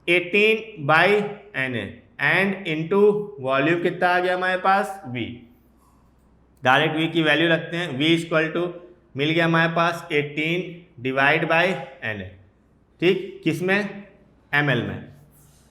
Speaker 1: 18 by Na and into volume कितना आ गया हमारे पास, V। डायरेक्ट V की वैल्यू रखते हैं, V इक्वल टू मिल गया हमारे पास 18 डिवाइड बाई Na। ठीक, किस में, ml में,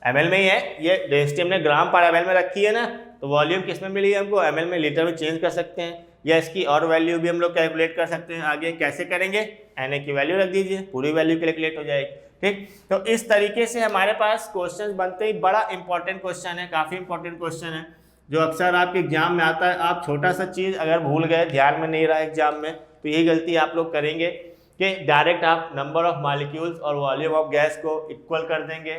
Speaker 1: ml में ही है, ये डेंसिटी हमने ग्राम पर ml में रखी है ना, तो वॉल्यूम किस में मिली है हमको, ml में, लीटर में चेंज कर सकते हैं, या इसकी और वैल्यू भी हम लोग कैलकुलेट कर सकते हैं। आगे कैसे करेंगे, Na की वैल्यू रख दीजिए, पूरी वैल्यू कैलकुलेट हो जाएगी। ठीक, तो इस तरीके से हमारे पास क्वेश्चन बनते ही, बड़ा इंपॉर्टेंट क्वेश्चन है, काफ़ी इंपॉर्टेंट क्वेश्चन है जो अक्सर आपके एग्जाम में आता है। आप छोटा सा चीज़ अगर भूल गए, ध्यान में नहीं रहा एग्जाम में, तो यही गलती आप लोग करेंगे कि डायरेक्ट आप नंबर ऑफ मॉलिक्यूल्स और वॉल्यूम ऑफ गैस को इक्वल कर देंगे,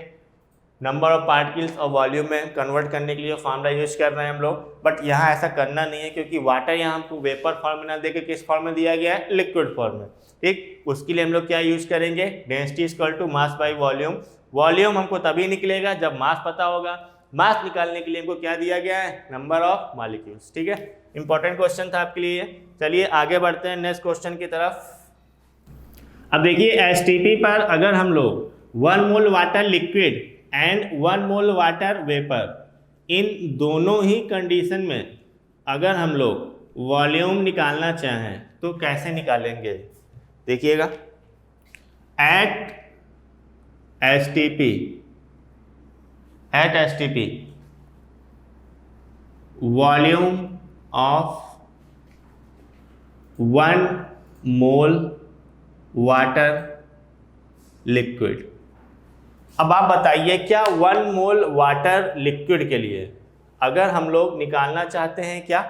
Speaker 1: नंबर ऑफ पार्टिकल्स और वॉल्यूम में कन्वर्ट करने के लिए फॉर्मूला यूज कर रहे हैं हम लोग। बट यहाँ ऐसा करना नहीं है, क्योंकि वाटर यहाँ हमको वेपर फॉर्म में ना देके किस फॉर्म में दिया गया है, लिक्विड फॉर्म में। ठीक, उसके लिए हम लोग क्या यूज करेंगे, density equal to mass by volume. Volume हमको तभी निकलेगा जब मास पता होगा। मास निकालने के लिए हमको क्या दिया गया है, नंबर ऑफ मॉलिक्यूल्स। ठीक है, इंपॉर्टेंट क्वेश्चन था आपके लिए। चलिए आगे बढ़ते हैं नेक्स्ट क्वेश्चन की तरफ। अब देखिए एसटीपी पर अगर हम लोग 1 mole water liquid and 1 mole water vapour, इन दोनों ही कंडीशन में अगर हम लोग वॉल्यूम निकालना चाहें तो कैसे निकालेंगे, देखिएगा। At STP volume of 1 mole water liquid. अब आप बताइए, क्या 1 मोल वाटर लिक्विड के लिए अगर हम लोग निकालना चाहते हैं क्या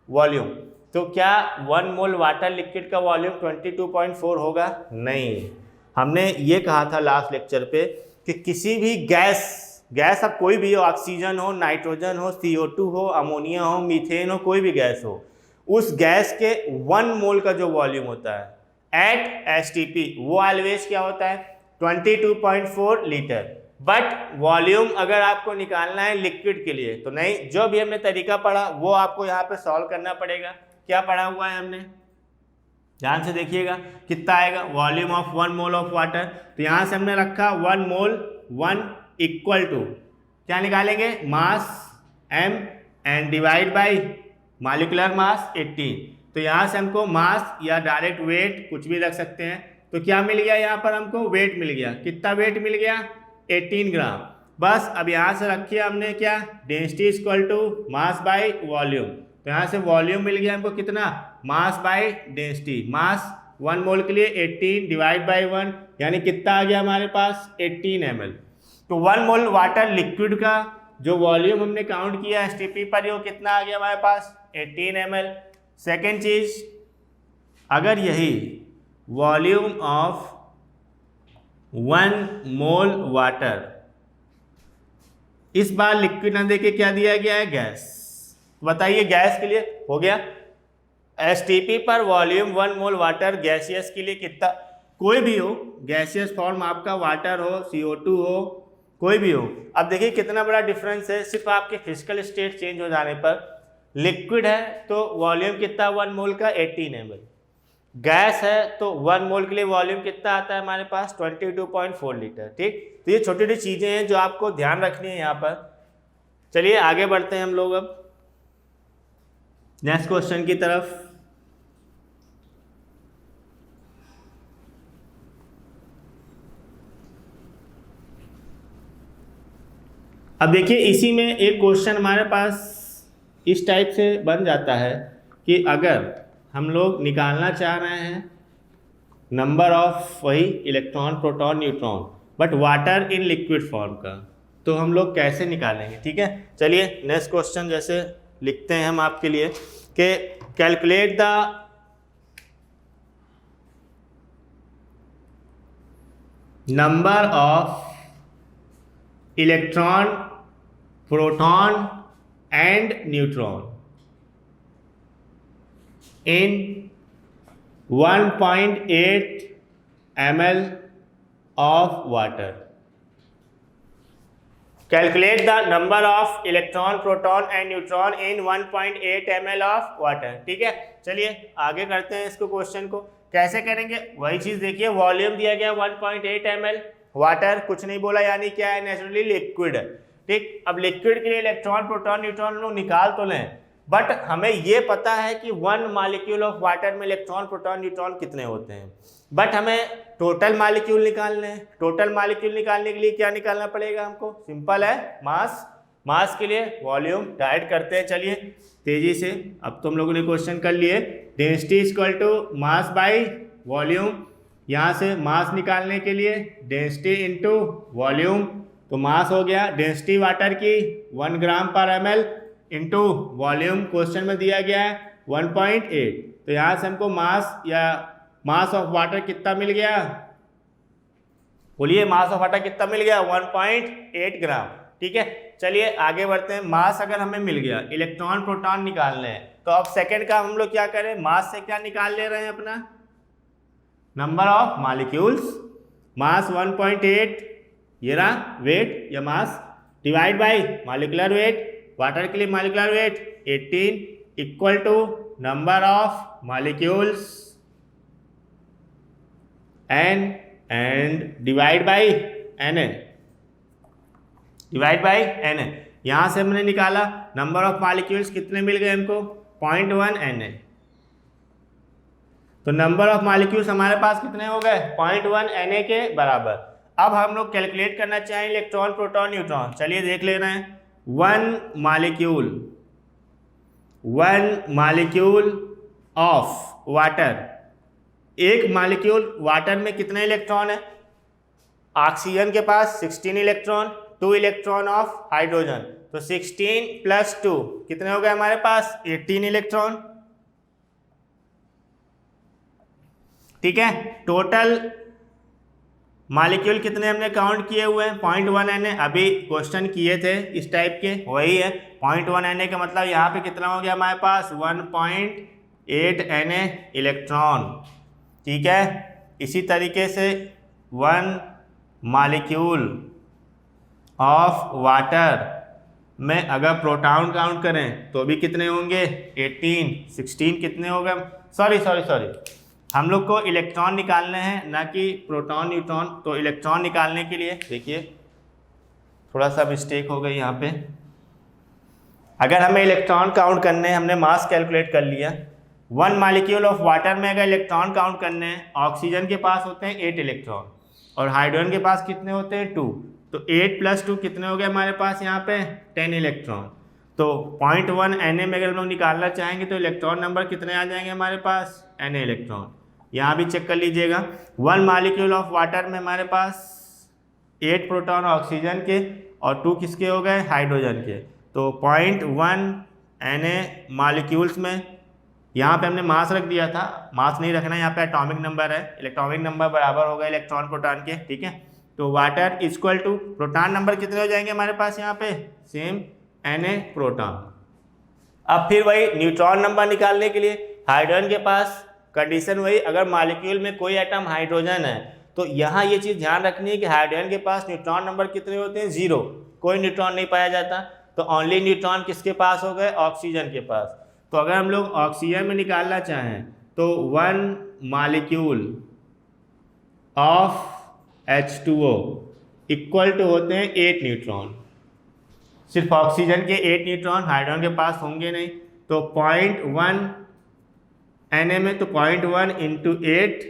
Speaker 1: वॉल्यूम, तो क्या 1 मोल वाटर लिक्विड का वॉल्यूम 22.4 होगा? नहीं, हमने ये कहा था लास्ट लेक्चर पे कि किसी भी गैस अब कोई भी हो, ऑक्सीजन हो, नाइट्रोजन हो, CO2 हो, अमोनिया हो, मीथेन हो, कोई भी गैस हो, उस गैस के 1 मोल का जो वॉल्यूम होता है एट एसटीपी वो ऑलवेज क्या होता है, 22.4 लीटर। बट वॉल्यूम अगर आपको निकालना है लिक्विड के लिए तो नहीं, जो भी हमने तरीका पढ़ा वो आपको यहाँ पे सॉल्व करना पड़ेगा। क्या पढ़ा हुआ है हमने, ध्यान से देखिएगा, कितना आएगा volume of 1 mole of water. तो यहाँ से हमने रखा 1 मोल 1 इक्वल टू क्या निकालेंगे, मास m and divide by molecular मास 18। तो यहाँ से हमको मास या डायरेक्ट वेट कुछ भी रख सकते हैं, तो क्या मिल गया यहाँ पर हमको, वेट मिल गया। कितना वेट मिल गया, 18 ग्राम। बस अब यहाँ से रखिए हमने क्या, density equal to mass by volume. तो यहाँ से वॉल्यूम मिल गया हमको कितना, मास बाय डेंसिटी। मास 1 मोल के लिए 18 डिवाइड बाय 1, यानी कितना आ गया हमारे पास, 18 ml। तो 1 मोल वाटर लिक्विड का जो वॉल्यूम हमने काउंट किया एसटीपी पर, वो कितना आ गया हमारे पास, 18 ml। सेकेंड चीज, अगर यही वॉल्यूम ऑफ 1 मोल वाटर इस बार लिक्विड ना देके क्या दिया गया है, गैस, बताइए गैस के लिए हो गया एसटीपी पर वॉल्यूम 1 मोल वाटर गैसियस के लिए कितना, कोई भी हो गैसियस फॉर्म आपका, वाटर हो, CO2 हो, कोई भी हो। अब देखिए कितना बड़ा डिफरेंस है, सिर्फ आपके फिजिकल स्टेट चेंज हो जाने पर। लिक्विड है तो वॉल्यूम कितना 1 मोल का, 18 ml। गैस है तो 1 मोल के लिए वॉल्यूम कितना आता है हमारे पास, 22.4 लीटर। ठीक, तो ये छोटी छोटी चीज़ें हैं जो आपको ध्यान रखनी है यहाँ पर। चलिए आगे बढ़ते हैं हम लोग अब नेक्स्ट क्वेश्चन की तरफ। अब देखिए इसी में एक क्वेश्चन हमारे पास इस टाइप से बन जाता है कि अगर हम लोग निकालना चाह रहे हैं नंबर ऑफ वही electron, proton, neutron, but water in liquid form का, तो हम लोग कैसे निकालेंगे। ठीक है, चलिए नेक्स्ट क्वेश्चन जैसे लिखते हैं हम आपके लिए कि calculate the number of electron, proton and neutron in 1.8 ml of water. Calculate the number of electron, proton and neutron in 1.8 ml of water. ठीक है, चलिए आगे करते हैं इसको, क्वेश्चन को कैसे करेंगे वही चीज देखिए। वॉल्यूम दिया गया 1.8 ml, वाटर कुछ नहीं बोला, यानी क्या है, नेचुरली लिक्विड। ठीक, अब लिक्विड के लिए इलेक्ट्रॉन, प्रोटॉन, न्यूट्रॉन लोग निकाल तो लें, बट हमें ये पता है कि 1 मॉलिक्यूल ऑफ वाटर में इलेक्ट्रॉन, प्रोटॉन, न्यूट्रॉन कितने होते हैं, बट हमें टोटल मॉलिक्यूल निकालने हैं। टोटल मॉलिक्यूल निकालने के लिए क्या निकालना पड़ेगा हमको, सिंपल है, मास। मास के लिए वॉल्यूम डाइड करते हैं। चलिए तेजी से, अब तुम लोगों ने क्वेश्चन कर लिए, density equal to mass by volume. यहाँ से मास निकालने के लिए डेंसिटी इंटू वॉल्यूम, तो मास हो गया डेंसिटी वाटर की 1 ग्राम पर ml इंटू वॉल्यूम, क्वेश्चन में दिया गया है 1.8। तो यहाँ से हमको मास या मास ऑफ वाटर कितना मिल गया, बोलिए मास ऑफ वाटर कितना मिल गया, 1.8 ग्राम। ठीक है, चलिए आगे बढ़ते हैं। मास अगर हमें मिल गया, इलेक्ट्रॉन, प्रोटॉन निकालने हैं, तो अब सेकंड का हम लोग क्या करें, मास से क्या निकाल ले रहे हैं, अपना नंबर ऑफ मॉलिक्यूल्स। मास 1.8, ये रहा वेट या mass, divide by molecular weight. Water के लिए molecular weight 18 equal to number of molecules and divide by Na, divide by Na। यहाँ से हमने निकाला नंबर ऑफ मॉलिक्यूल्स कितने मिल गए हमको, 0.1 Na। तो नंबर ऑफ मॉलिक्यूल्स हमारे पास कितने हो गए, 0.1 Na के बराबर। अब हम लोग कैलकुलेट करना चाहें इलेक्ट्रॉन, प्रोटॉन, न्यूट्रॉन। चलिए देख ले रहे हैं। 1 मॉलिक्यूल ऑफ वाटर, एक मॉलिक्यूल वाटर में कितने इलेक्ट्रॉन है, ऑक्सीजन के पास 16 इलेक्ट्रॉन, 2 इलेक्ट्रॉन ऑफ हाइड्रोजन, तो 16 + 2 कितने हो गए हमारे पास, 18 इलेक्ट्रॉन। ठीक है, टोटल मॉलिक्यूल कितने हमने काउंट किए हुए हैं, 0.1 Na। अभी क्वेश्चन किए थे इस टाइप के, वही है 0.1 Na का मतलब यहाँ पे कितना हो गया हमारे पास, 1.8 Na इलेक्ट्रॉन। ठीक है, इसी तरीके से 1 मॉलिक्यूल ऑफ वाटर में अगर प्रोटॉन काउंट करें तो भी कितने होंगे, 18, 16 कितने हो गए, सॉरी हम लोग को इलेक्ट्रॉन निकालने हैं ना कि प्रोटॉन, न्यूट्रॉन। तो इलेक्ट्रॉन निकालने के लिए देखिए थोड़ा सा मिस्टेक हो गई यहाँ पे। अगर हमें इलेक्ट्रॉन काउंट करने, हमने मास कैलकुलेट कर लिया, 1 मॉलिक्यूल ऑफ वाटर में अगर इलेक्ट्रॉन काउंट करने हैं, ऑक्सीजन के पास होते हैं 8 इलेक्ट्रॉन और हाइड्रोजन के पास कितने होते हैं 2, तो 8 + 2 कितने हो गए हमारे पास यहाँ पे 10 इलेक्ट्रॉन। तो 0.1 Na में अगर हम लोग निकालना चाहेंगे तो इलेक्ट्रॉन नंबर कितने आ जाएंगे हमारे पास Na इलेक्ट्रॉन। यहाँ भी चेक कर लीजिएगा 1 मॉलिक्यूल ऑफ वाटर में हमारे पास 8 प्रोटॉन ऑक्सीजन के और 2 किसके हो गए हाइड्रोजन के। तो 0.1 Na मॉलिक्यूल्स में यहाँ पे हमने मास रख दिया था, मास नहीं रखना, यहाँ पे एटॉमिक नंबर है, इलेक्ट्रॉनिक नंबर बराबर होगा इलेक्ट्रॉन प्रोटॉन के, ठीक है। तो water equal to proton number कितने हो जाएंगे हमारे पास यहाँ पे सेम Na प्रोटॉन। अब फिर वही न्यूट्रॉन नंबर निकालने के लिए हाइड्रोजन के पास कंडीशन वही, अगर मॉलिक्यूल में कोई एटम हाइड्रोजन है तो यहाँ ये चीज़ ध्यान रखनी है कि हाइड्रोजन के पास न्यूट्रॉन नंबर कितने होते हैं 0, कोई न्यूट्रॉन नहीं पाया जाता। तो ओनली न्यूट्रॉन किसके पास हो गए ऑक्सीजन के पास। तो अगर हम लोग ऑक्सीजन में निकालना चाहें तो 1 molecule of H2O equal to होते हैं 8 न्यूट्रॉन। सिर्फ ऑक्सीजन के 8 न्यूट्रॉन, हाइड्रोजन के पास होंगे नहीं। तो 0.1 Na में तो 0.1 × 8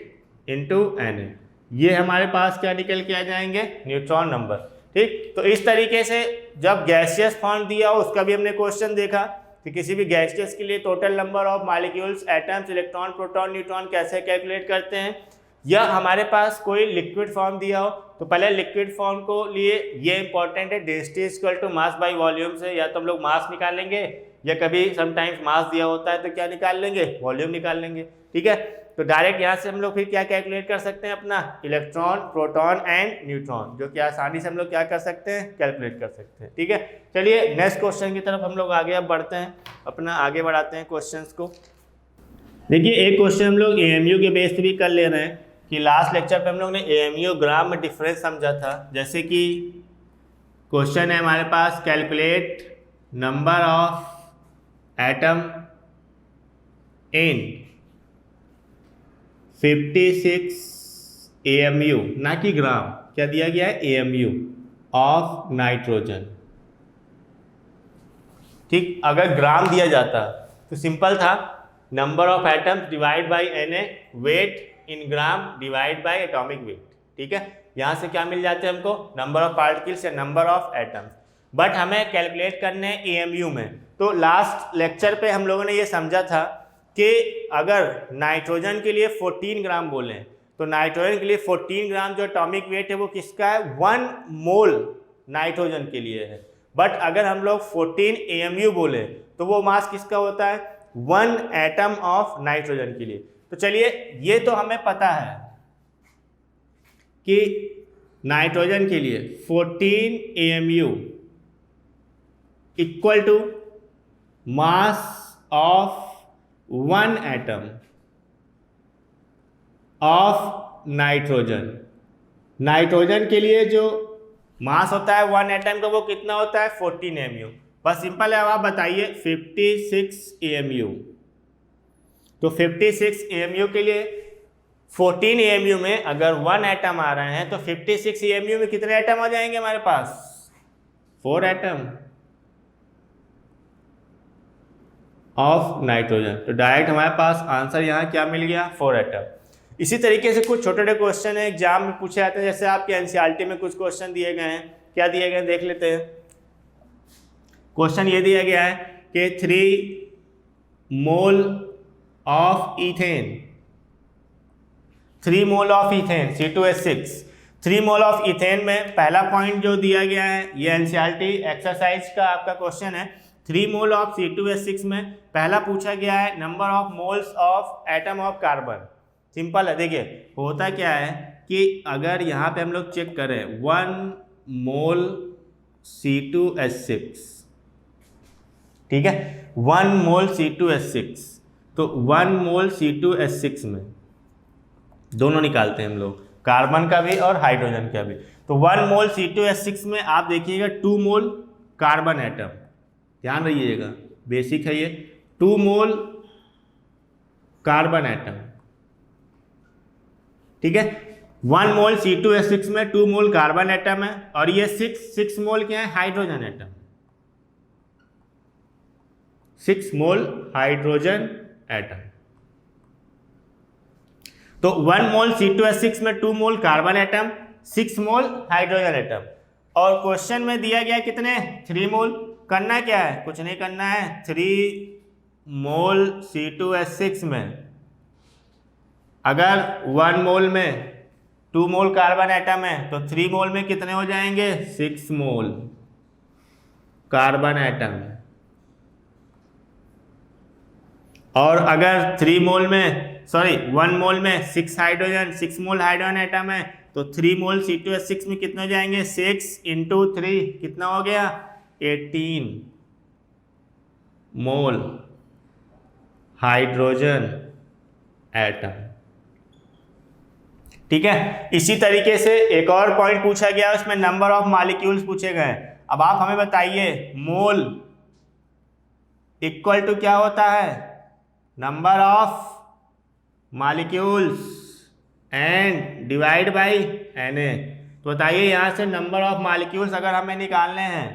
Speaker 1: × Na, ये हमारे पास क्या निकल के आ जाएंगे न्यूट्रॉन नंबर, ठीक। तो इस तरीके से जब गैसियस फॉर्म दिया हो उसका भी हमने क्वेश्चन देखा कि किसी भी गैसियस के लिए total number of molecules, atoms, electron, proton, neutron कैसे कैलकुलेट करते हैं। या हमारे पास कोई लिक्विड फॉर्म दिया हो तो पहले लिक्विड फॉर्म को लिए ये इंपॉर्टेंट है, density equal to mass by volume से या तो हम लोग मास निकाल लेंगे या कभी समटाइम्स मास दिया होता है तो क्या निकाल लेंगे वॉल्यूम निकाल लेंगे, ठीक है। तो डायरेक्ट यहाँ से हम लोग फिर क्या कैलकुलेट कर सकते हैं अपना इलेक्ट्रॉन, प्रोटॉन एंड न्यूट्रॉन, जो कि आसानी से हम लोग क्या कर सकते हैं कैलकुलेट कर सकते हैं, ठीक है। चलिए नेक्स्ट क्वेश्चन की तरफ हम लोग आगे अब बढ़ते हैं, अपना आगे बढ़ाते हैं क्वेश्चंस को। देखिए एक क्वेश्चन हम लोग AMU के बेस पे भी कर ले रहे हैं कि लास्ट लेक्चर पे हम लोग ने AMU ग्राम में डिफरेंस समझा था। जैसे कि क्वेश्चन है हमारे पास calculate number of atom in 56 AMU, ना कि ग्राम, क्या दिया गया है AMU ऑफ नाइट्रोजन, ठीक। अगर ग्राम दिया जाता तो सिंपल था, number of atoms divide by Na, weight in gram divide by atomic weight, ठीक है। यहाँ से क्या मिल जाते हैं हमको नंबर ऑफ पार्टिकल्स या नंबर ऑफ एटम्स। बट हमें कैलकुलेट करने हैं AMU में। तो लास्ट लेक्चर पे हम लोगों ने ये समझा था कि अगर नाइट्रोजन के लिए 14 ग्राम बोलें तो नाइट्रोजन के लिए 14 ग्राम जो एटॉमिक वेट है वो किसका है 1 मोल नाइट्रोजन के लिए है। बट अगर हम लोग 14 AMU बोले तो वो मास किसका होता है 1 एटम ऑफ नाइट्रोजन के लिए। तो चलिए ये तो हमें पता है कि नाइट्रोजन के लिए 14 AMU equal to mass of 1 atom of nitrogen. Nitrogen के लिए जो मास होता है 1 एटम का वो कितना होता है 14 AMU। बस सिंपल है, अब आप बताइए 56 AMU। तो 56 AMU के लिए 14 AMU में अगर 1 एटम आ रहे हैं तो 56 AMU में कितने एटम आ जाएंगे हमारे पास 4 एटम ऑफ नाइट्रोजन। तो डायरेक्ट हमारे पास आंसर यहाँ क्या मिल गया 4 एटम। इसी तरीके से कुछ छोटे छोटे क्वेश्चन है एग्जाम में पूछे जाते हैं, जैसे आपके NCERT में कुछ क्वेश्चन दिए गए हैं, क्या दिए गए हैं देख लेते हैं। क्वेश्चन ये दिया गया है कि 3 mole of ethane, 3 mole of ethane C2H6, 3 mole of ethane में पहला पॉइंट जो दिया गया है ये NCERT एक्सरसाइज का आपका क्वेश्चन है। 3 मोल ऑफ C2H6 में पहला पूछा गया है number of moles of atom of carbon. Simple है, देखिए होता क्या है कि अगर यहाँ पे हम लोग चेक करें 1 मोल C2H6, ठीक है 1 मोल C2H6, तो 1 मोल C2H6 में दोनों निकालते हैं हम लोग, कार्बन का भी और हाइड्रोजन का भी। तो 1 मोल C2H6 में आप देखिएगा 2 मोल कार्बन एटम, ध्यान रखिएगा बेसिक है ये, 2 मोल कार्बन एटम, ठीक है। 1 मोल C2H6 में 2 मोल कार्बन एटम है और ये 6 मोल क्या है हाइड्रोजन एटम, 6 मोल हाइड्रोजन एटम, तो 1 मोल C2H6 में 2 मोल कार्बन एटम, 6 मोल हाइड्रोजन एटम। और क्वेश्चन में दिया गया कितने, 3 मोल। करना क्या है, कुछ नहीं करना है, 3 मोल C2H6 में अगर 1 मोल में 2 मोल कार्बन एटम है तो 3 मोल में कितने हो जाएंगे, 6 मोल कार्बन एटम। और अगर 3 मोल में 1 मोल में 6 मोल हाइड्रोजन एटम है तो 3 मोल C2H6 में कितने हो जाएंगे, 6 × 3 कितना हो गया, 18 मोल हाइड्रोजन एटम। ठीक है। इसी तरीके से एक और पॉइंट पूछा गया, उसमें नंबर ऑफ मॉलिक्यूल्स पूछे गए। अब आप हमें बताइए मोल इक्वल टू क्या होता है, number of molecules and divide by Na। तो बताइए यहाँ से नंबर ऑफ मॉलिक्यूल्स अगर हमें निकालने हैं,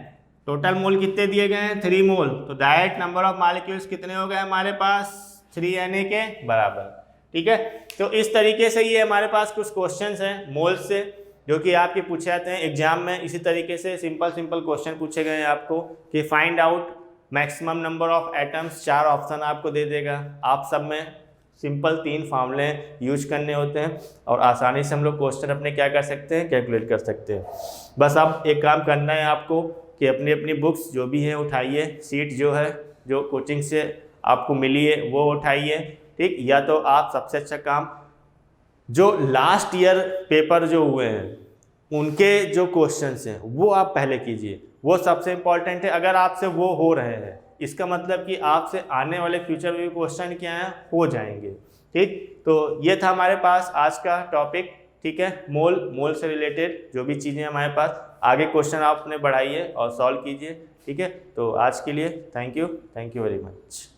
Speaker 1: टोटल मोल कितने दिए गए हैं, 3 मोल, तो डायरेक्ट नंबर ऑफ मॉलिक्यूल्स कितने हो गए हमारे पास, 3Na के बराबर। ठीक है। तो इस तरीके से ये हमारे पास कुछ क्वेश्चंस हैं मोल से जो कि आपके पूछे जाते हैं एग्जाम में। इसी तरीके से सिंपल क्वेश्चन पूछे गए हैं आपको कि find out maximum number of atoms, 4 option आपको दे देगा। आप सब में सिंपल 3 फार्मूले यूज करने होते हैं और आसानी से हम लोग क्वेश्चन अपने क्या कर सकते हैं, कैलकुलेट कर सकते हैं। बस अब एक काम करना है आपको कि अपनी अपनी बुक्स जो भी हैं उठाइए, सीट जो है जो कोचिंग से आपको मिली है वो उठाइए। ठीक, या तो आप सबसे अच्छा काम जो लास्ट ईयर पेपर जो हुए हैं उनके जो क्वेश्चंस हैं वो आप पहले कीजिए, वो सबसे इम्पॉर्टेंट है। अगर आपसे वो हो रहे हैं इसका मतलब कि आपसे आने वाले फ्यूचर में भी क्वेश्चन क्या हैं, हो जाएंगे। ठीक, तो ये था हमारे पास आज का टॉपिक। ठीक है, मोल से रिलेटेड जो भी चीज़ें हमारे पास, आगे क्वेश्चन आप अपने बढ़ाइए और सॉल्व कीजिए। ठीक है, तो आज के लिए थैंक यू वेरी मच।